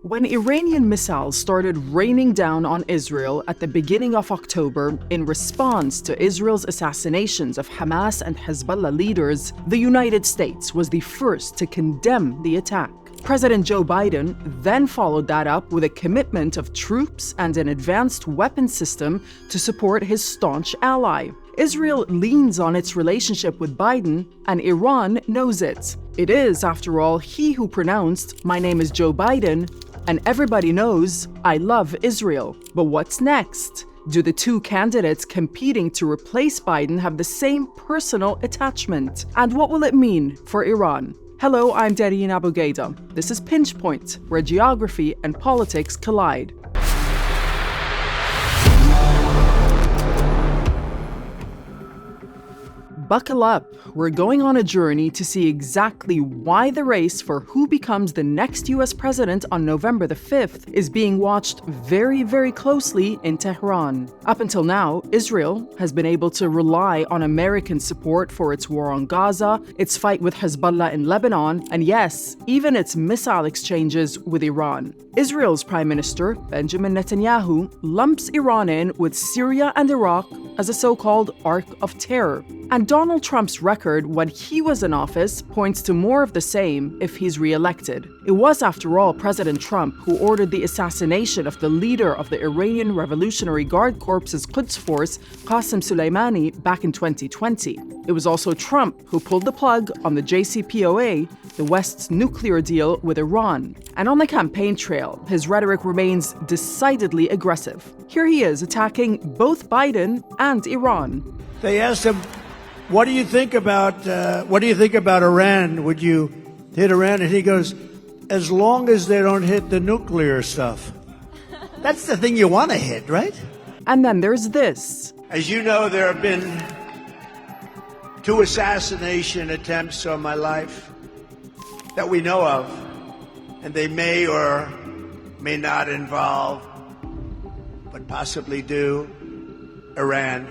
When Iranian missiles started raining down on Israel at the beginning of October in response to Israel's assassinations of Hamas and Hezbollah leaders, the United States was the first to condemn the attack. President Joe Biden then followed that up with a commitment of troops and an advanced weapons system to support his staunch ally. Israel leans on its relationship with Biden, and Iran knows it. It is, after all, he who pronounced, "My name is Joe Biden," and everybody knows, "I love Israel." But what's next? Do the two candidates competing to replace Biden have the same personal attachment? And what will it mean for Iran? Hello, I'm Darine Aboughaida. This is Pinch Point, where geography and politics collide. Buckle up, we're going on a journey to see exactly why the race for who becomes the next US president on November the 5th is being watched very, very closely in Tehran. Up until now, Israel has been able to rely on American support for its war on Gaza, its fight with Hezbollah in Lebanon, and yes, even its missile exchanges with Iran. Israel's Prime Minister, Benjamin Netanyahu, lumps Iran in with Syria and Iraq as a so-called Arc of Terror. And Donald Trump's record when he was in office points to more of the same if he's re-elected. It was, after all, President Trump who ordered the assassination of the leader of the Iranian Revolutionary Guard Corps's Quds Force, Qasem Soleimani, back in 2020. It was also Trump who pulled the plug on the JCPOA, the West's nuclear deal with Iran. And on the campaign trail, his rhetoric remains decidedly aggressive. Here he is attacking both Biden and Iran. They asked him, what do you think about Iran? Would you hit Iran? And he goes, as long as they don't hit the nuclear stuff. That's the thing you want to hit, right? And then there's this. As you know, there have been 2 assassination attempts on my life that we know of, and they may or may not involve, but possibly do, Iran.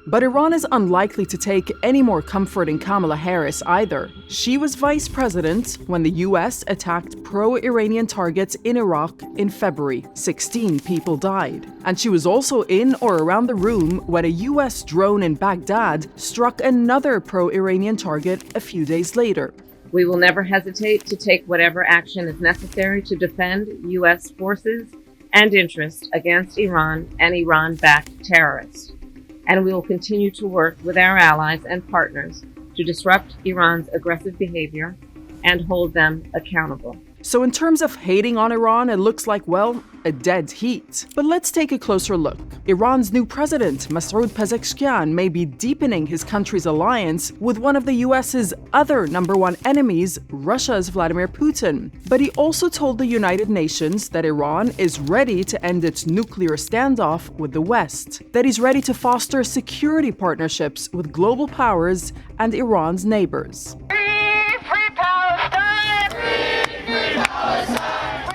But Iran is unlikely to take any more comfort in Kamala Harris either. She was vice president when the US attacked pro-Iranian targets in Iraq in February. 16 people died. And she was also in or around the room when a US drone in Baghdad struck another pro-Iranian target a few days later. We will never hesitate to take whatever action is necessary to defend US forces and interests against Iran and Iran-backed terrorists. And we will continue to work with our allies and partners to disrupt Iran's aggressive behavior and hold them accountable. So in terms of hating on Iran, it looks like, well, a dead heat. But let's take a closer look. Iran's new president, Masoud Pezeshkian, may be deepening his country's alliance with one of the US's other #1 enemies, Russia's Vladimir Putin. But he also told the United Nations that Iran is ready to end its nuclear standoff with the West, that he's ready to foster security partnerships with global powers and Iran's neighbors.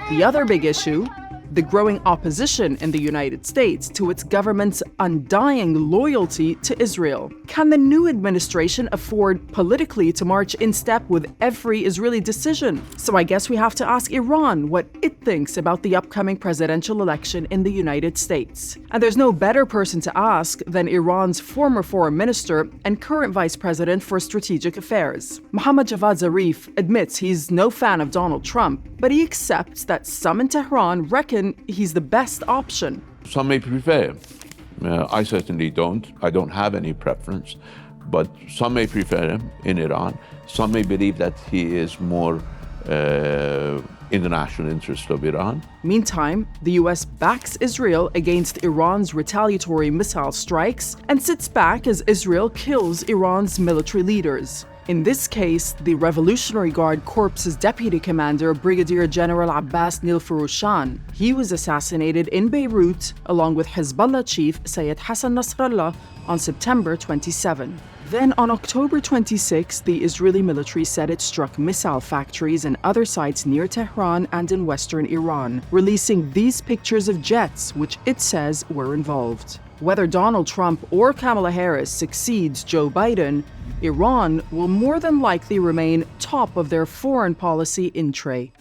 The other big issue, the growing opposition in the United States to its government's undying loyalty to Israel. Can the new administration afford politically to march in step with every Israeli decision? So I guess we have to ask Iran what it thinks about the upcoming presidential election in the United States. And there's no better person to ask than Iran's former foreign minister and current vice president for strategic affairs. Mohammad Javad Zarif admits he's no fan of Donald Trump, but he accepts that some in Tehran reckon he's the best option. Some may prefer him. I certainly don't. I don't have any preference. But some may prefer him in Iran. Some may believe that he is more in the national interest of Iran. Meantime, the US backs Israel against Iran's retaliatory missile strikes and sits back as Israel kills Iran's military leaders. In this case, the Revolutionary Guard Corps's deputy commander, Brigadier General Abbas Nilforoushan. He was assassinated in Beirut along with Hezbollah chief Sayed Hassan Nasrallah on September 27. Then on October 26, the Israeli military said it struck missile factories and other sites near Tehran and in western Iran, releasing these pictures of jets which it says were involved. Whether Donald Trump or Kamala Harris succeeds Joe Biden, Iran will more than likely remain top of their foreign policy in tray.